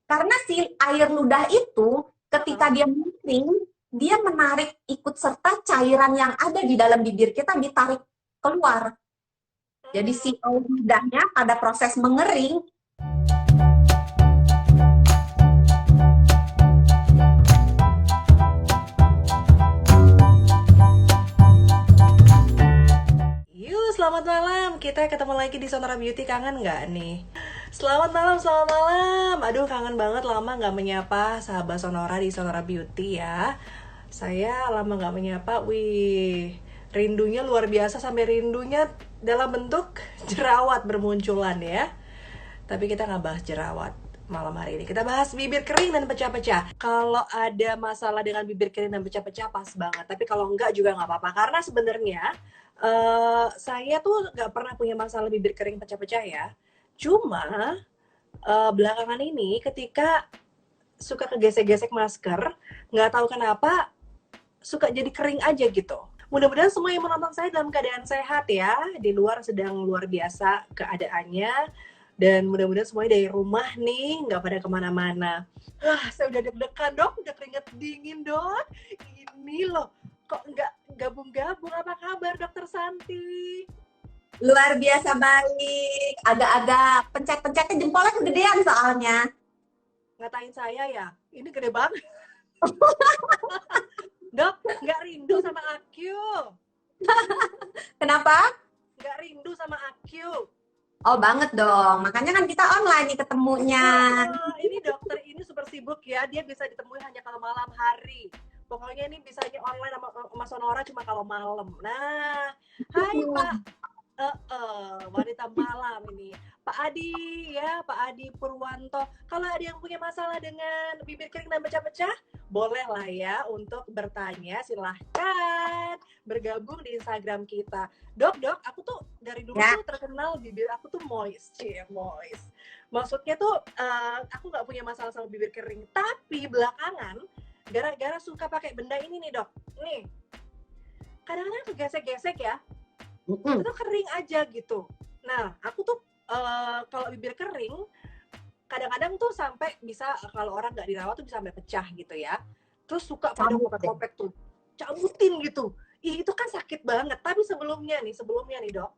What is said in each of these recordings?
Karena si air ludah itu ketika dia mengering, dia menarik ikut serta cairan yang ada di dalam bibir kita ditarik keluar. Jadi si air ludahnya pada proses mengering. Selamat malam. Kita ketemu lagi di Sonora Beauty. Kangen nggak nih? Selamat malam, selamat malam. Aduh, kangen banget lama nggak menyapa sahabat Sonora di Sonora Beauty ya. Saya lama nggak menyapa. Wih, rindunya luar biasa sampai rindunya dalam bentuk jerawat bermunculan ya. Tapi kita nggak bahas jerawat malam hari ini. Kita bahas bibir kering dan pecah-pecah. Kalau ada masalah dengan bibir kering dan pecah-pecah pas banget. Tapi kalau enggak juga nggak apa-apa. Karena sebenarnya saya tuh nggak pernah punya masalah bibir kering pecah-pecah ya. Cuma belakangan ini ketika suka kegesek-gesek masker, nggak tahu kenapa suka jadi kering aja gitu. Mudah-mudahan semua yang menonton saya dalam keadaan sehat ya. Di luar sedang luar biasa keadaannya. Dan mudah-mudahan semuanya dari rumah nih, nggak pada kemana-mana. Saya udah deg-degan dok, udah keringet dingin dok. Ini loh, kok nggak gabung-gabung, apa kabar dokter Santi? Luar biasa baik. Agak-agak pencet-pencetnya jempolnya kegedean soalnya. Ngatain saya ya, ini gede banget. Dok, nggak rindu sama Akyu. Kenapa? Nggak rindu sama Akyu. Oh banget dong, makanya kan kita online nih ketemunya. Ini dokter ini super sibuk ya, dia bisa ditemui hanya kalau malam hari. Pokoknya ini bisanya online sama Sonora cuma kalau malam. Nah, hai Pak, wanita malam ini. Pak Adi ya, Pak Adi Purwanto. Kalau ada yang punya masalah dengan bibir kering dan pecah-pecah, boleh lah ya untuk bertanya, silahkan bergabung di Instagram kita. Dok, aku tuh dari dulu tuh terkenal bibir aku tuh moist. Maksudnya tuh aku nggak punya masalah sama bibir kering, tapi belakangan gara-gara suka pakai benda ini nih dok, nih kadang-kadang kegesek-gesek ya, itu kering aja gitu. Nah aku tuh kalau bibir kering kadang-kadang tuh sampai bisa, kalau orang nggak dirawat tuh bisa sampai pecah gitu ya. Terus suka pada kopek-kopek tuh, cabutin gitu. Itu kan sakit banget. Tapi sebelumnya nih dok,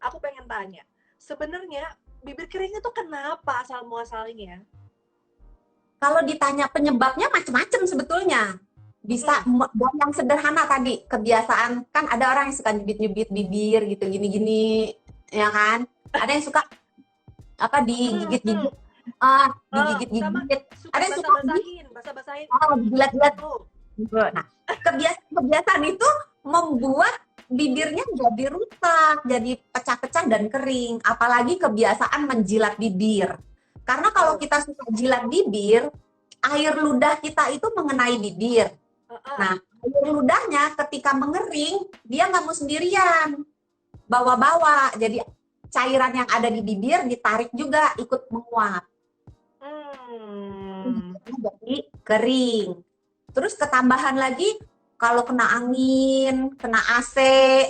aku pengen tanya, sebenarnya bibir kering itu kenapa asal muasalnya? Kalau ditanya penyebabnya macam-macam sebetulnya. Bisa dari yang sederhana tadi, kebiasaan kan ada orang yang suka nyubit-nyubit bibir gitu gini-gini ya kan. Ada yang suka apa digigit-gigit, digigit-gigit. Ada yang suka basa-basahin. Dijilat-jilat. Nah, kebiasaan itu membuat bibirnya jadi rusak, jadi pecah-pecah dan kering. Apalagi kebiasaan menjilat bibir. Karena kalau kita suka jilat bibir, air ludah kita itu mengenai bibir. Nah, air ludahnya ketika mengering, dia nggak mau sendirian, bawa-bawa. Jadi cairan yang ada di bibir ditarik juga ikut menguap. Jadi kering. Terus ketambahan lagi, kalau kena angin, kena AC,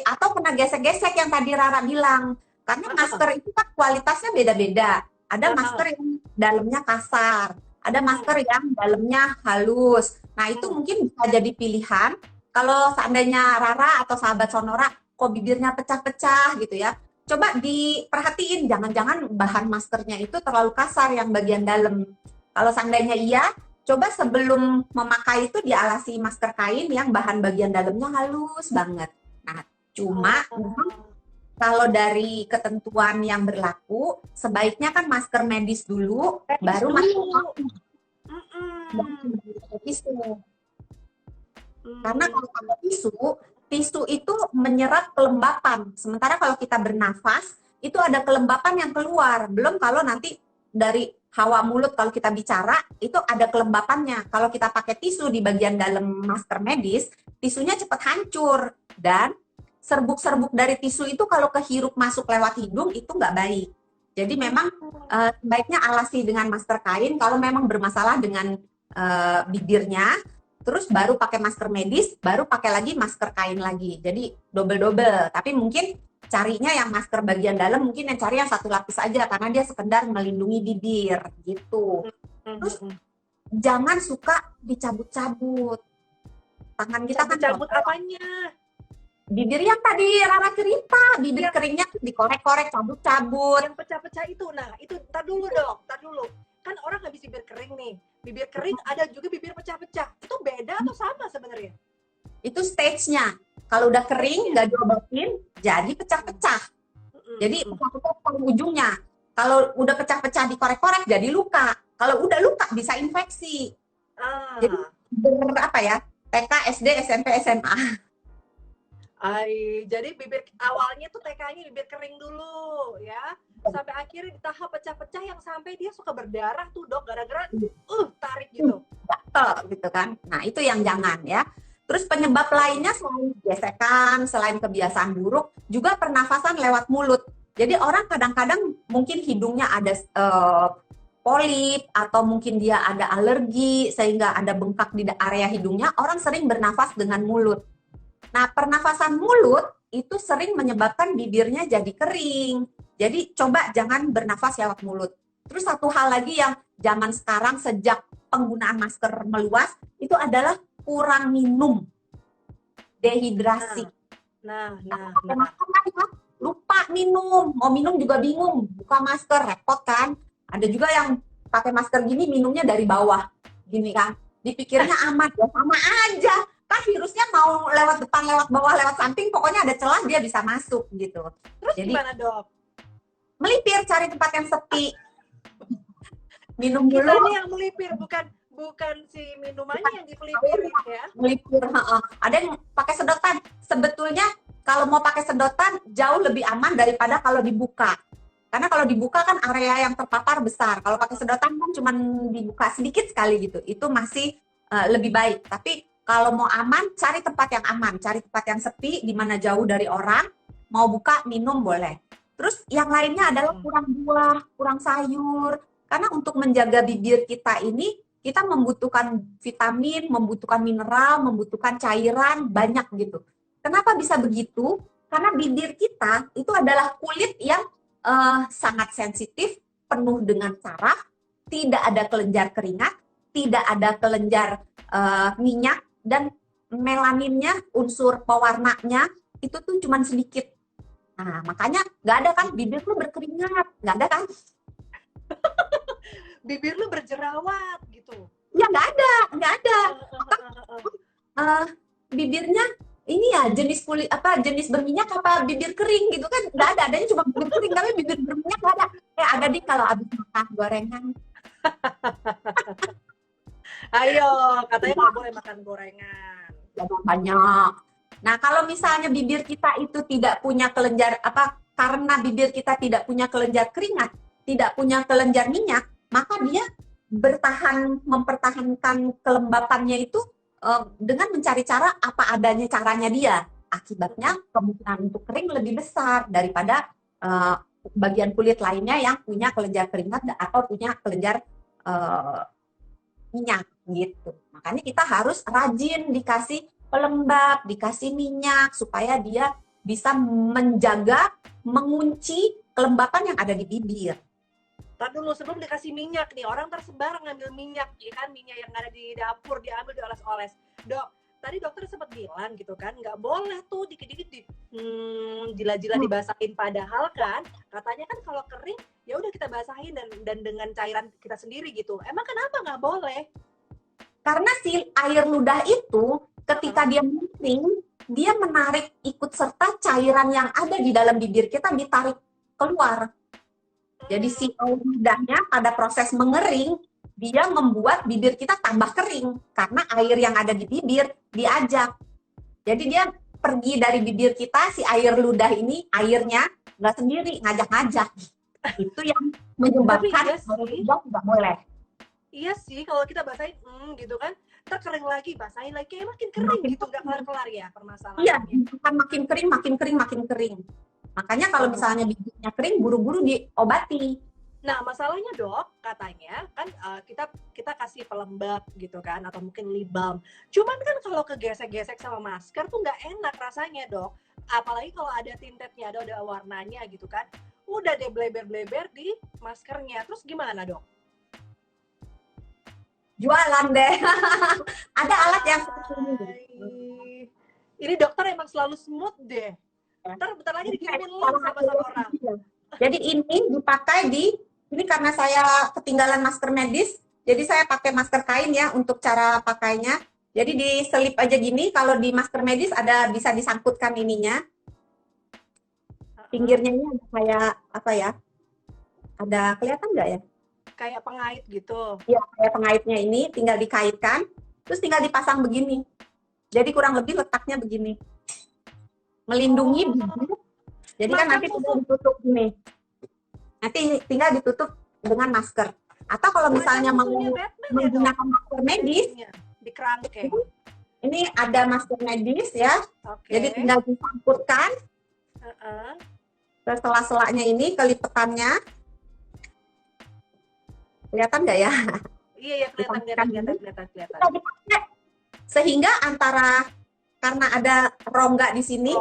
atau kena gesek-gesek yang tadi Rara bilang. Karena masker itu kan kualitasnya beda-beda. Ada masker yang dalamnya kasar, ada masker yang dalamnya halus. Nah itu mungkin bisa jadi pilihan. Kalau seandainya Rara atau sahabat Sonora kok bibirnya pecah-pecah gitu ya, coba diperhatiin jangan-jangan bahan maskernya itu terlalu kasar yang bagian dalam. Kalau seandainya iya, coba sebelum memakai itu dialasi masker kain yang bahan bagian dalamnya halus banget. Nah cuma kalau dari ketentuan yang berlaku, sebaiknya kan masker medis dulu, baru masker tisu. Karena kalau pakai tisu itu menyerap kelembapan. Sementara kalau kita bernafas, itu ada kelembapan yang keluar. Belum kalau nanti dari hawa mulut kalau kita bicara, itu ada kelembapannya. Kalau kita pakai tisu di bagian dalam masker medis, tisunya cepat hancur. Dan serbuk-serbuk dari tisu itu kalau kehirup masuk lewat hidung itu nggak baik. Jadi memang sebaiknya alasi dengan masker kain kalau memang bermasalah dengan bibirnya, terus baru pakai masker medis, baru pakai lagi masker kain lagi. Jadi double-double. Tapi mungkin carinya yang masker bagian dalam, mungkin yang cari yang satu lapis aja karena dia sekedar melindungi bibir gitu. Terus Mhm. jangan suka dicabut-cabut. Tangan kita kan Cabut-cabut kotor. apanya? Bibir yang tadi Rara cerita, bibir Yang keringnya tuh dikorek-korek, cabut-cabut. yang pecah-pecah itu. Nah, itu tar dulu dok, tar dulu. Kan orang habis bibir kering nih. Bibir kering ada juga bibir pecah-pecah. Itu beda atau sama sebenarnya? Itu stage-nya. Kalau udah kering, Stage-nya. nggak diobatin, jadi pecah-pecah. Jadi Mm-mm. pecah-pecah pada ujungnya. Kalau udah pecah-pecah dikorek-korek, jadi luka. Kalau udah luka, bisa infeksi. Jadi Ah, apa ya? TK, SD, SMP, SMA. jadi bibir awalnya tuh TK-nya bibir kering dulu ya. Sampai akhirnya di tahap pecah-pecah yang sampai dia suka berdarah tuh dok, gara-gara tarik gitu. Gatel gitu kan. Nah, itu yang jangan ya. Terus penyebab lainnya selain gesekan, selain kebiasaan buruk, juga pernafasan lewat mulut. Jadi orang kadang-kadang mungkin hidungnya ada polip atau mungkin dia ada alergi sehingga ada bengkak di area hidungnya, orang sering bernafas dengan mulut. Nah, pernafasan mulut itu sering menyebabkan bibirnya jadi kering. Jadi coba jangan bernafas lewat mulut. Terus satu hal lagi yang zaman sekarang sejak penggunaan masker meluas itu adalah kurang minum, dehidrasi. Nah, Nah, nah, pakai nah. masker kan ya, lupa minum, mau minum juga bingung, buka masker repot kan. Ada juga yang pakai masker gini minumnya dari bawah, gini kan. Dipikirnya aman, ya sama aja. Kan virusnya mau lewat depan, lewat bawah, lewat samping, pokoknya ada celah dia bisa masuk gitu. Terus Jadi gimana dok? melipir, cari tempat yang sepi, minum dulu, Kitanya yang melipir, bukan bukan si minumannya yang dipelipirin ya. melipir. Ada yang pakai sedotan. Sebetulnya kalau mau pakai sedotan jauh lebih aman daripada kalau dibuka. Karena kalau dibuka kan area yang terpapar besar. Kalau pakai sedotan kan cuma dibuka sedikit sekali gitu. Itu masih lebih baik. Tapi kalau mau aman, cari tempat yang aman. Cari tempat yang sepi, di mana jauh dari orang. Mau buka, minum boleh. Terus yang lainnya adalah kurang buah, kurang sayur. Karena untuk menjaga bibir kita ini, kita membutuhkan vitamin, membutuhkan mineral, membutuhkan cairan, banyak gitu. Kenapa bisa begitu? Karena bibir kita itu adalah kulit yang sangat sensitif, penuh dengan saraf, tidak ada kelenjar keringat, tidak ada kelenjar minyak, dan melaninnya, unsur pewarnanya itu tuh cuma sedikit. Nah, makanya nggak ada kan bibir lu berkeringat, nggak ada kan? Bibir lu berjerawat gitu. Ya nggak ada. Uh, Bibirnya ini ya jenis kulit apa jenis berminyak apa bibir kering gitu kan nggak ada, adanya cuma bibir kering tapi bibir berminyak nggak ada. Ada di kalau abis makan gorengan. Ayo, katanya nggak boleh makan gorengan. Banyak. Nah, kalau misalnya bibir kita itu tidak punya kelenjar apa karena bibir kita tidak punya kelenjar keringat, tidak punya kelenjar minyak, maka dia mempertahankan kelembapannya itu dengan mencari cara apa adanya caranya dia. Akibatnya kemungkinan untuk kering lebih besar daripada bagian kulit lainnya yang punya kelenjar keringat atau punya kelenjar minyak gitu. Makanya kita harus rajin dikasih pelembab, dikasih minyak supaya dia bisa menjaga, mengunci kelembapan yang ada di bibir. Tar dulu, sebelum dikasih minyak nih, orang tersebar ngambil minyak, ya kan, minyak yang ada di dapur diambil dioles-oles. Dok, tadi dokter sempat bilang gitu kan, nggak boleh tuh dikit-dikit jila-jila dibasahin. Padahal kan, katanya kan kalau kering, ya udah kita basahin dan dengan cairan kita sendiri gitu. Emang kenapa nggak boleh? Karena si air ludah itu ketika dia mengering, dia menarik ikut serta cairan yang ada di dalam bibir kita ditarik keluar. Jadi si air ludahnya pada proses mengering, dia membuat bibir kita tambah kering karena air yang ada di bibir diajak. Jadi dia pergi dari bibir kita, si air ludah ini, airnya nggak sendiri, ngajak-ngajak. Itu yang menyebabkan air ludah tidak boleh. Iya sih, kalau kita basahin, gitu kan, ntar kering lagi, basahin lagi, kayak makin kering makin gitu, nggak kelar-kelar ya permasalahannya. Iya, kan makin kering, makin kering, makin kering. Makanya kalau misalnya bibirnya kering, buru-buru diobati. Nah, masalahnya dok, katanya kan kita kasih pelembab gitu kan, atau mungkin lip balm. Cuman kan kalau kegesek-gesek sama masker tuh nggak enak rasanya dok. Apalagi kalau ada tintetnya, ada warnanya gitu kan. Udah deh bleber-bleber di maskernya. Terus gimana dok? jualan deh. Ada alat yang seperti ini. Hai. Ini dokter emang selalu smooth deh. Ntar bentar lagi dikirimin link sama orang. Jadi ini dipakai ini karena saya ketinggalan masker medis, jadi saya pakai masker kain ya untuk cara pakainya. Jadi diselip aja gini, kalau di masker medis ada bisa disangkutkan ininya. Pinggirnya ini ada kayak apa ya? Ada kelihatan nggak ya? Kayak pengait gitu. Iya, kayak pengaitnya ini tinggal dikaitkan, terus tinggal dipasang begini. Jadi kurang lebih letaknya begini. Melindungi bibir. Jadi kan nanti tinggal ditutup gini. Nanti tinggal ditutup dengan masker. Atau kalau misalnya mau menggunakan masker medis, di kerangkeng. Ini ada masker medis ya. Jadi tinggal disangkutkan. Ke sela-selanya ini, kelipetannya. Kelihatan nggak ya? Iya, kelihatan. Sehingga karena ada rongga di sini,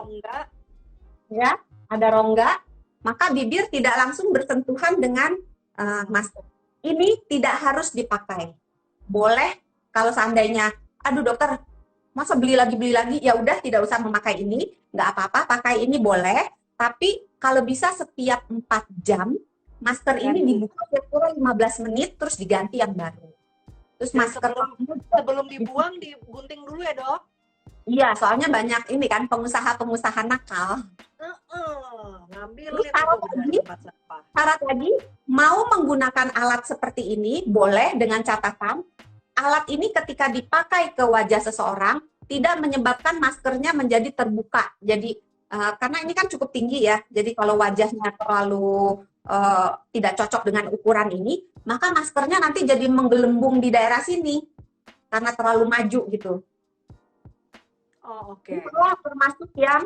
ya, ada rongga, maka bibir tidak langsung bersentuhan dengan masker. Ini tidak harus dipakai. Boleh kalau seandainya, aduh dokter, masa beli lagi, ya udah tidak usah memakai ini, nggak apa-apa, pakai ini boleh. Tapi kalau bisa setiap 4 jam, masker ini dibuka kira-kira 15 menit, terus diganti yang baru. Terus masker sebelum dibuang, digunting dulu ya dok? Iya, soalnya banyak ini kan pengusaha-pengusaha nakal. Ngambil syarat lagi, mau menggunakan alat seperti ini, boleh dengan catatan, alat ini ketika dipakai ke wajah seseorang, tidak menyebabkan maskernya menjadi terbuka. Jadi, karena ini kan cukup tinggi ya, jadi kalau wajahnya terlalu tidak cocok dengan ukuran ini, maka maskernya nanti jadi menggelembung di daerah sini, karena terlalu maju gitu. Oh, oke. Termasuk yang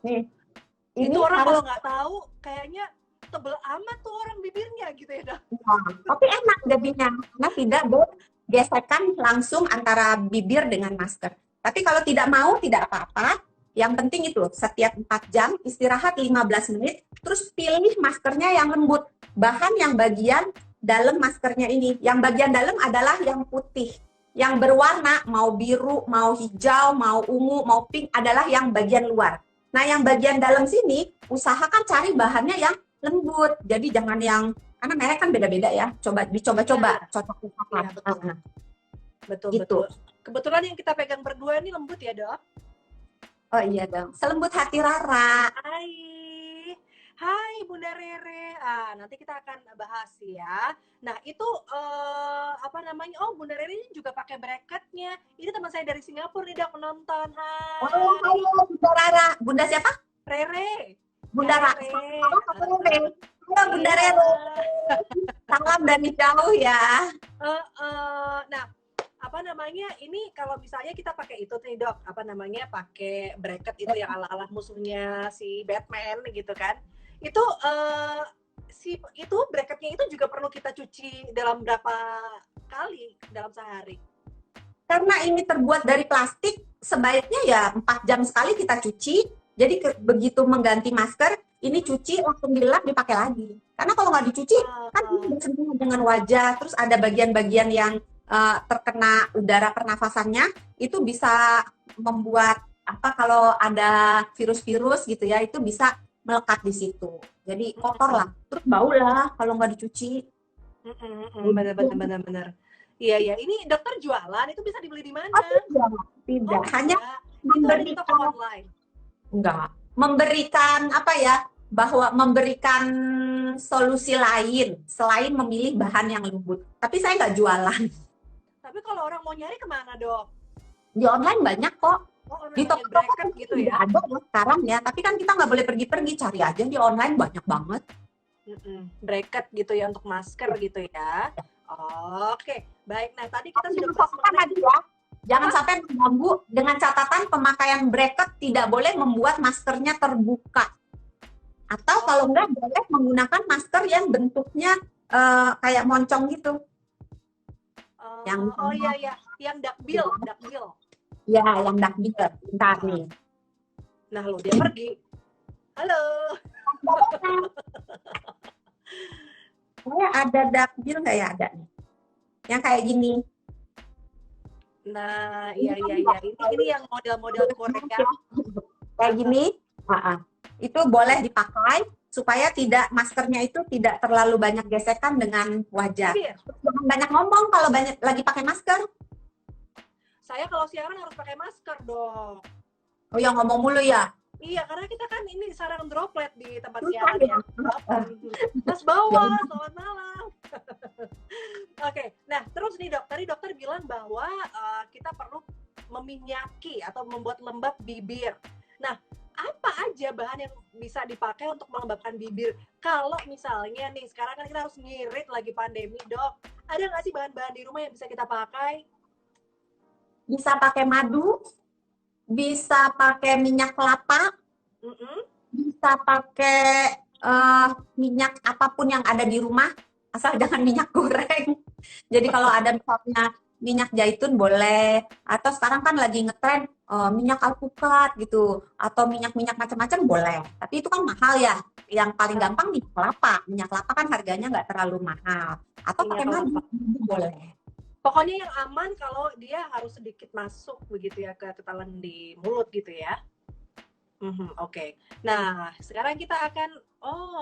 nih, ini orang kalau nggak tahu kayaknya tebel amat tuh orang bibirnya gitu ya dok. Tapi enak jadinya karena tidak bergesekan langsung antara bibir dengan masker. Tapi kalau tidak mau tidak apa-apa. Yang penting itu setiap 4 jam istirahat 15 menit, terus pilih maskernya yang lembut. Bahan yang bagian dalam maskernya ini, yang bagian dalam adalah yang putih. Yang berwarna mau biru, mau hijau, mau ungu, mau pink adalah yang bagian luar. Nah, yang bagian dalam sini, usahakan cari bahannya yang lembut. Jadi jangan karena merek kan beda-beda ya. Dicoba-coba, cocok-cocokan. Ya, betul. Kebetulan yang kita pegang berdua ini lembut ya, dok? Oh iya dong. Selembut hati Rara. Hai Bunda Rere. Nanti kita akan bahas ya. Nah, itu apa namanya? Oh, Bunda Rere ini juga pakai bracketnya. Ini teman saya dari Singapura nih, dok, menonton. Hai. Oh, halo Bunda Rara. Bunda siapa? Rere. Bunda Rara. Halo Bunda Rere. Salam dari jauh ya. Nah, apa namanya, ini kalau misalnya kita pakai itu nih dok, apa namanya, pakai bracket itu yang ala-ala musuhnya si Batman gitu kan, itu itu bracketnya itu juga perlu kita cuci dalam berapa kali dalam sehari? Karena ini terbuat dari plastik, sebaiknya ya 4 jam sekali kita cuci. Jadi begitu mengganti masker, ini cuci langsung dilap dipakai lagi. Karena kalau nggak dicuci, kan ini bersentuhan dengan wajah, terus ada bagian-bagian yang terkena udara pernafasannya, itu bisa membuat kalau ada virus-virus gitu ya, itu bisa melekat di situ. Jadi kotor lah, terus bau lah kalau nggak dicuci. Benar. Iya. Ini dokter jualan, itu bisa dibeli di mana? Tidak. Hanya memberikan online. Enggak. Memberikan bahwa memberikan solusi lain selain memilih bahan yang lembut. Tapi saya nggak jualan. Tapi kalau orang mau nyari kemana, dok? Di online banyak kok. Di toko kan gitu ya? Ada ya sekarang ya. Tapi kan kita nggak boleh pergi-pergi, cari aja di online banyak banget. Bracket gitu ya untuk masker gitu ya. Oke, baik. Nah tadi kita sudah bahas ya. Jangan sampai mengganggu, dengan catatan pemakaian bracket tidak boleh membuat maskernya terbuka. Atau kalau enggak boleh menggunakan masker yang bentuknya kayak moncong gitu. Yang duckbill. Ya, yang duckbill. Bentar nih. Nah, dia pergi. Halo. Saya ada dapil nggak ya? Ada nih. Yang kayak gini. Nah, Ini iya kan iya iya. nggak Ini yang model-model Korea. ya. Kayak gini. Itu boleh dipakai supaya tidak maskernya itu tidak terlalu banyak gesekan dengan wajah. Bibir. Terus jangan banyak ngomong kalau banyak lagi pakai masker. Saya kalau siaran harus pakai masker dong. Oh ya ngomong mulu ya. Iya, karena kita kan ini sarang droplet di tempat Susah siaran ya. ya. Mas Bawah, selamat malam. Oke, nah terus nih dok, tadi dokter bilang bahwa kita perlu meminyaki atau membuat lembab bibir. Nah, apa aja bahan yang bisa dipakai untuk melembabkan bibir? Kalau misalnya nih, sekarang kan kita harus ngirit lagi pandemi, dok. Ada nggak sih bahan-bahan di rumah yang bisa kita pakai? Bisa pakai madu, bisa pakai minyak kelapa, Mm-mm. bisa pakai minyak apapun yang ada di rumah, asal jangan minyak goreng. Jadi kalau ada misalnya minyak zaitun boleh, atau sekarang kan lagi ngetren minyak alpukat gitu, atau minyak-minyak macam-macam boleh. Tapi itu kan mahal ya. Yang paling gampang minyak kelapa. Minyak kelapa kan harganya nggak terlalu mahal. Atau pakai Minyak madu, kelapa. madu boleh. Pokoknya yang aman kalau dia harus sedikit masuk begitu ya ke tetelan di mulut gitu ya. Oke. Nah, sekarang kita akan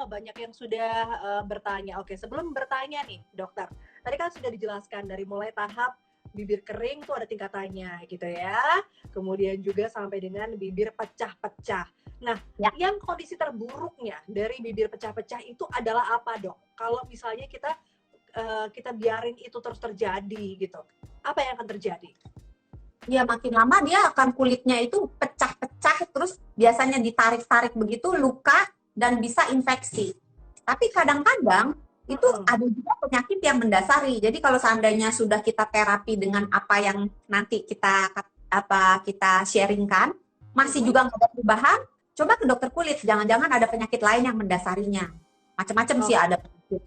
banyak yang sudah bertanya. Oke, sebelum bertanya nih, dokter. Tadi kan sudah dijelaskan dari mulai tahap bibir kering tuh ada tingkatannya gitu ya. Kemudian juga sampai dengan bibir pecah-pecah. Nah, Ya. yang kondisi terburuknya dari bibir pecah-pecah itu adalah apa, Dok? Kalau misalnya kita biarin itu terus terjadi gitu. Apa yang akan terjadi? Ya makin lama dia akan kulitnya itu pecah-pecah terus biasanya ditarik-tarik begitu luka dan bisa infeksi. Tapi kadang-kadang itu ada juga penyakit yang mendasari. Jadi kalau seandainya sudah kita terapi dengan apa yang nanti kita sharingkan masih juga nggak ada perubahan, coba ke dokter kulit. Jangan-jangan ada penyakit lain yang mendasarinya. Macam-macam sih ada penyakit.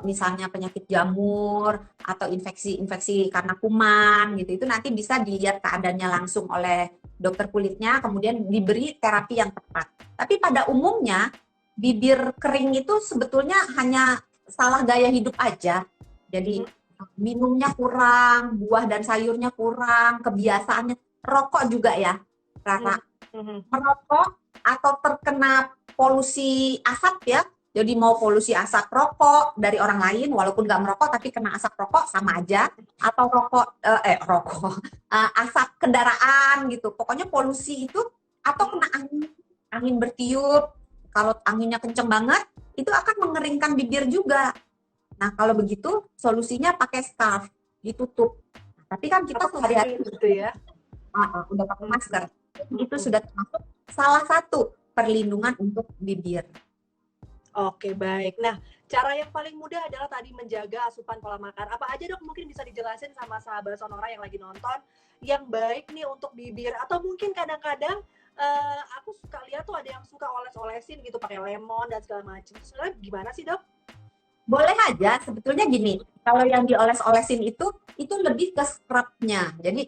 Misalnya penyakit jamur atau infeksi-infeksi karena kuman gitu, itu nanti bisa dilihat keadaannya langsung oleh dokter kulitnya, kemudian diberi terapi yang tepat. Tapi pada umumnya bibir kering itu sebetulnya hanya salah gaya hidup aja. Jadi minumnya kurang, buah dan sayurnya kurang, kebiasaannya rokok juga ya, Rara. Merokok atau terkena polusi asap ya. Jadi mau polusi asap rokok dari orang lain, walaupun nggak merokok tapi kena asap rokok sama aja. Atau asap kendaraan gitu. Pokoknya polusi itu atau kena angin bertiup. Kalau anginnya kenceng banget, itu akan mengeringkan bibir juga. Nah kalau begitu solusinya pakai scarf, ditutup. Tapi kan kita sehari-hari gitu ya. udah pakai masker. Itu sudah termasuk salah satu perlindungan untuk bibir. Oke, baik. Nah, cara yang paling mudah adalah tadi menjaga asupan pola makan. Apa aja dok mungkin bisa dijelasin sama sahabat Sonora yang lagi nonton yang baik nih untuk bibir atau mungkin kadang-kadang aku suka lihat tuh ada yang suka oles-olesin gitu pakai lemon dan segala macam. Sebenarnya gimana sih dok? Boleh aja, sebetulnya gini, kalau yang dioles-olesin itu lebih ke scrubnya. Jadi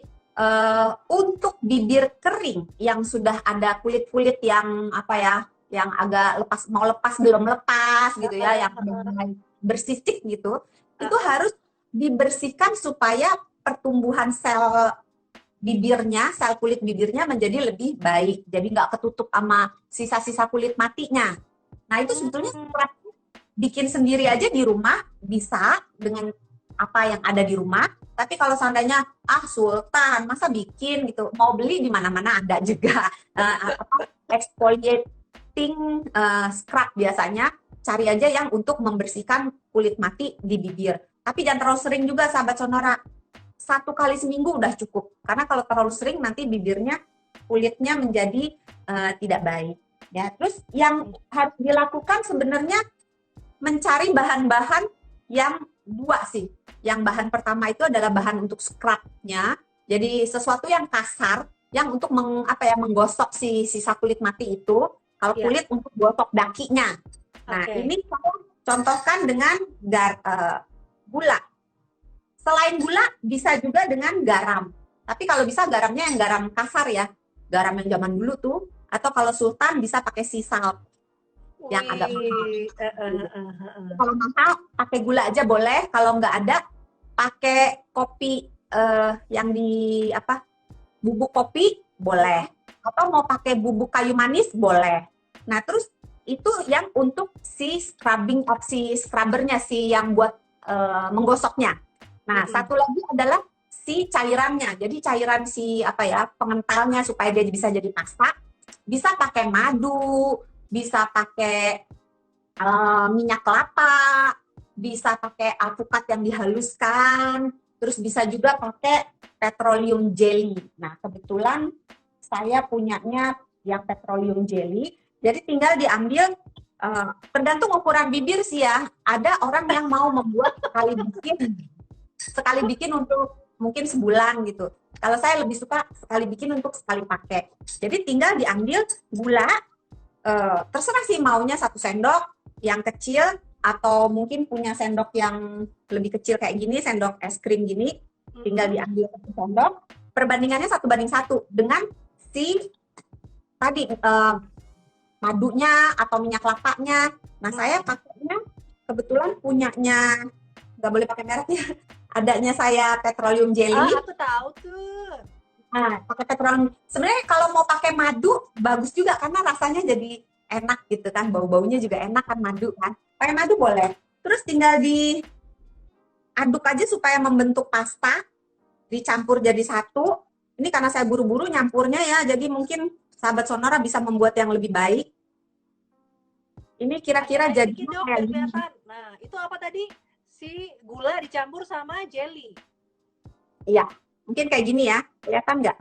untuk bibir kering yang sudah ada kulit-kulit yang apa ya, yang agak mau lepas belum lepas gitu ya, yang mulai bersisik gitu, itu harus dibersihkan supaya pertumbuhan sel bibirnya, sel kulit bibirnya menjadi lebih baik. Jadi nggak ketutup sama sisa-sisa kulit matinya. Nah itu sebetulnya scrub bikin sendiri aja di rumah bisa dengan apa yang ada di rumah. Tapi kalau seandainya Sultan masa bikin gitu, mau beli di mana-mana ada juga exfoliating scrub biasanya. Cari aja yang untuk membersihkan kulit mati di bibir. Tapi jangan terlalu sering juga sahabat Sonora. 1 kali seminggu udah cukup. Karena kalau terlalu sering nanti bibirnya kulitnya menjadi tidak baik. Ya, terus yang harus dilakukan sebenarnya mencari bahan-bahan yang 2 sih. Yang bahan pertama itu adalah bahan untuk scrubnya. Jadi sesuatu yang kasar, yang untuk menggosok si sisa kulit mati itu. Kalau kulit untuk gosok dakinya. Nah, ini saya contohkan dengan gula. Selain gula, bisa juga dengan garam. Tapi kalau bisa garamnya yang garam kasar ya. Garam yang zaman dulu tuh. Atau kalau Sultan bisa pakai sea salt. yang agak mahal. Wih, Kalau mahal pakai gula aja boleh, kalau nggak ada pakai kopi yang di apa bubuk kopi boleh, atau mau pakai bubuk kayu manis boleh. Nah terus itu yang untuk si scrubbing opsi scrubbernya sih yang buat menggosoknya. Nah satu lagi adalah si cairannya. Jadi cairan si apa ya pengentalnya supaya dia bisa jadi pasta. Bisa pakai madu, bisa pakai minyak kelapa, bisa pakai alpukat yang dihaluskan, terus bisa juga pakai petroleum jelly. Nah, kebetulan saya punyanya yang petroleum jelly, jadi tinggal diambil tergantung ukuran bibir sih ya. Ada orang yang mau membuat sekali bikin untuk mungkin sebulan gitu. Kalau saya lebih suka sekali bikin untuk sekali pakai. Jadi tinggal diambil gula, terserah sih maunya 1 sendok yang kecil atau mungkin punya sendok yang lebih kecil kayak gini, sendok es krim gini, tinggal diambil 1 sendok. Perbandingannya 1:1 dengan si tadi madunya atau minyak kelapanya. Nah saya pakainya kebetulan punyanya nggak boleh pakai mereknya. Adanya saya petroleum jelly. Aku tahu tuh. Nah, pakai petroleum. Sebenarnya kalau mau pakai madu bagus juga karena rasanya jadi enak gitu kan, bau-baunya juga enak kan madu kan. Pakai madu boleh. Terus tinggal diaduk aja supaya membentuk pasta, dicampur jadi satu. Ini karena saya buru-buru nyampurnya ya, jadi mungkin sahabat Sonora bisa membuat yang lebih baik. Ini kira-kira jadi kayak gini. Nah, itu apa tadi? Si gula dicampur sama jelly. Iya, mungkin kayak gini ya. Kelihatan nggak?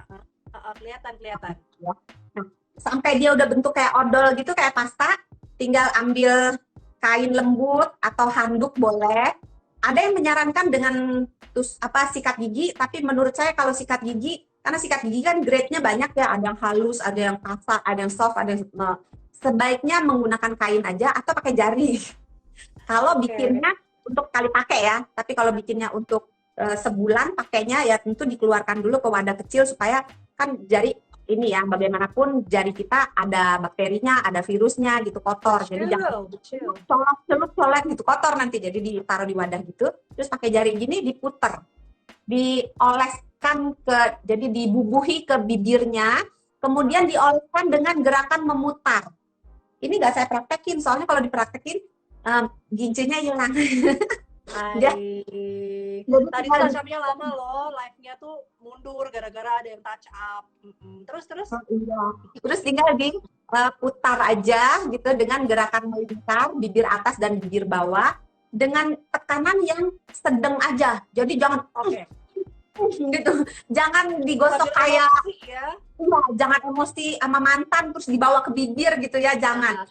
Kelihatan. Nah, sampai dia udah bentuk kayak odol gitu, kayak pasta, tinggal ambil kain lembut atau handuk boleh. Ada yang menyarankan dengan sikat gigi, tapi menurut saya kalau sikat gigi, karena sikat gigi kan grade-nya banyak ya, ada yang halus, ada yang kasar, ada yang soft, ada yang sebaiknya menggunakan kain aja atau pakai jari. Kalau bikinnya untuk kali pakai ya, tapi kalau bikinnya untuk sebulan pakainya ya tentu dikeluarkan dulu ke wadah kecil supaya kan jari ini ya bagaimanapun jari kita ada bakterinya, ada virusnya gitu kotor. Jadi jangan colok gitu kotor nanti. Jadi ditaruh di wadah gitu, terus pakai jari gini diputer. Dioleskan jadi dibubuhi ke bibirnya, kemudian dioleskan dengan gerakan memutar. Ini nggak saya praktekin, soalnya kalau dipraktekin gincinya hilang. Tadi tuh touch up-nya lama loh, live-nya tuh mundur gara-gara ada yang touch up. Terus? Terus tinggal diputar aja gitu dengan gerakan melingkar bibir atas dan bibir bawah dengan tekanan yang sedang aja. Jadi jangan gitu, jangan digosok kayak ya. Iya, jangan emosi sama mantan terus dibawa ke bibir gitu ya, jangan.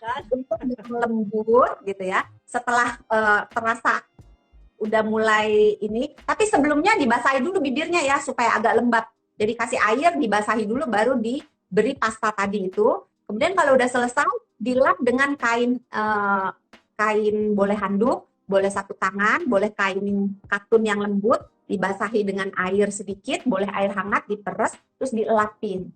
Lembut gitu ya. Setelah terasa udah mulai ini, tapi sebelumnya dibasahi dulu bibirnya ya supaya agak lembab. Jadi kasih air, dibasahi dulu baru diberi pasta tadi itu. Kemudian kalau udah selesai dilap dengan kain boleh handuk, boleh 1 tangan, boleh kain katun yang lembut, dibasahi dengan air sedikit, boleh air hangat diperes, terus dielapin,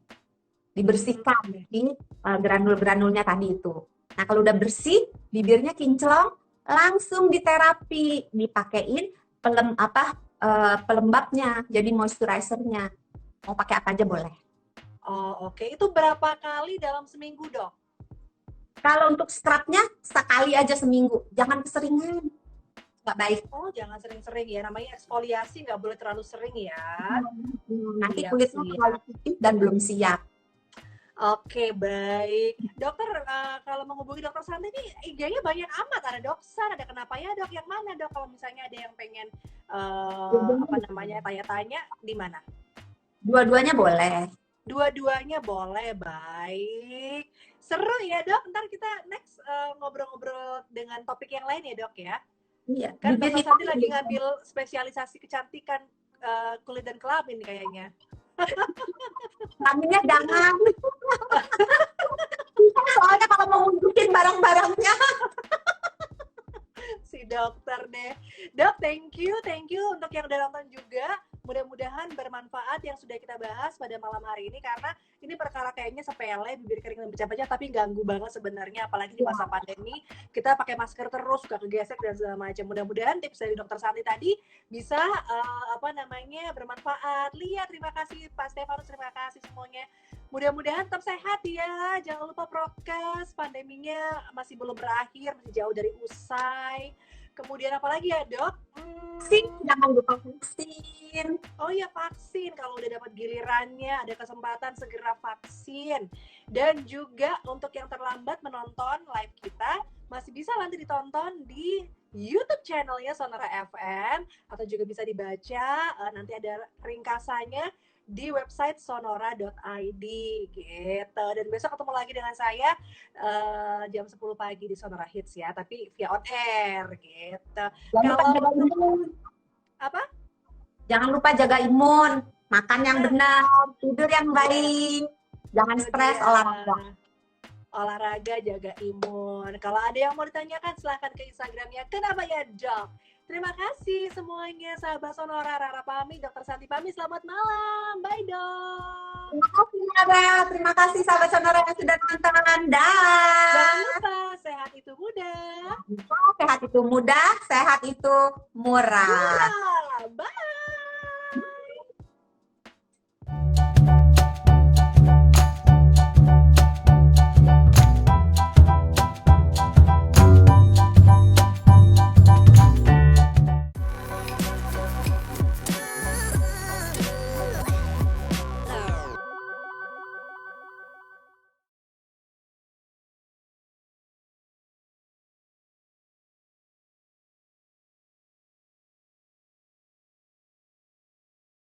dibersihkan di granul-granulnya tadi itu. Nah kalau udah bersih, bibirnya kinclong, langsung diterapi, dipakein pelembabnya, jadi moisturizernya. Mau pakai apa aja boleh. Itu berapa kali dalam seminggu, Dok? Kalau untuk scrubnya sekali aja seminggu, jangan keseringan. Nggak baik. Jangan sering-sering ya, namanya eksfoliasi nggak boleh terlalu sering ya. Nanti kulitnya terlalu putih dan belum siap. Oke, baik. Dokter, kalau menghubungi Dokter Santi ini IG-nya banyak amat. Ada Doksan, ada kenapa ya Dok? Yang mana Dok? Kalau misalnya ada yang pengen tanya-tanya, di mana? Dua-duanya boleh. Dua-duanya boleh, baik. Seru ya Dok, ntar kita next ngobrol-ngobrol dengan topik yang lain ya Dok ya? Iya. Kan Dokter Santi lagi ngambil spesialisasi kecantikan kulit dan kelamin kayaknya. Kelaminnya jangan. Soalnya kalau mau nunjukin barang-barangnya. Si dokter deh. Dok, thank you untuk yang udah nonton juga. Mudah-mudahan bermanfaat yang sudah kita bahas pada malam hari ini, karena ini perkara kayaknya sepele, bibir kering dan pecah-pecah, tapi ganggu banget sebenarnya, apalagi di masa pandemi. Kita pakai masker terus, suka kegesek dan segala macam. Mudah-mudahan tips dari Dokter Santi tadi bisa bermanfaat. Lia, terima kasih. Pak Stefanus, terima kasih semuanya. Mudah-mudahan tetap sehat ya. Jangan lupa prokes, pandeminya masih belum berakhir, masih jauh dari usai. Kemudian apa lagi ya, Dok? Vaksin, jangan lupa vaksin. Oh ya, vaksin. Kalau udah dapat gilirannya, ada kesempatan segera vaksin. Dan juga untuk yang terlambat menonton live kita, masih bisa nanti ditonton di YouTube channelnya Sonora FM, atau juga bisa dibaca, nanti ada ringkasannya di website sonora.id gitu. Dan besok ketemu lagi dengan saya jam 10 pagi di Sonora Hits ya, tapi via on air gitu. Jangan lupa jaga imun. Apa? Jangan lupa jaga imun, makan yang benar, tidur yang baik, jangan stres, olahraga, jaga imun. Kalau ada yang mau ditanyakan, silahkan ke Instagramnya. Kenapa ya, Dok? Terima kasih semuanya, sahabat Sonora. Rara pamit, Dokter Santi pamit. Selamat malam. Bye, Dok. Terima kasih, Rara. Terima kasih, sahabat Sonora yang sudah nonton. Dah. Jangan lupa, sehat itu mudah. Sehat itu mudah, sehat itu murah.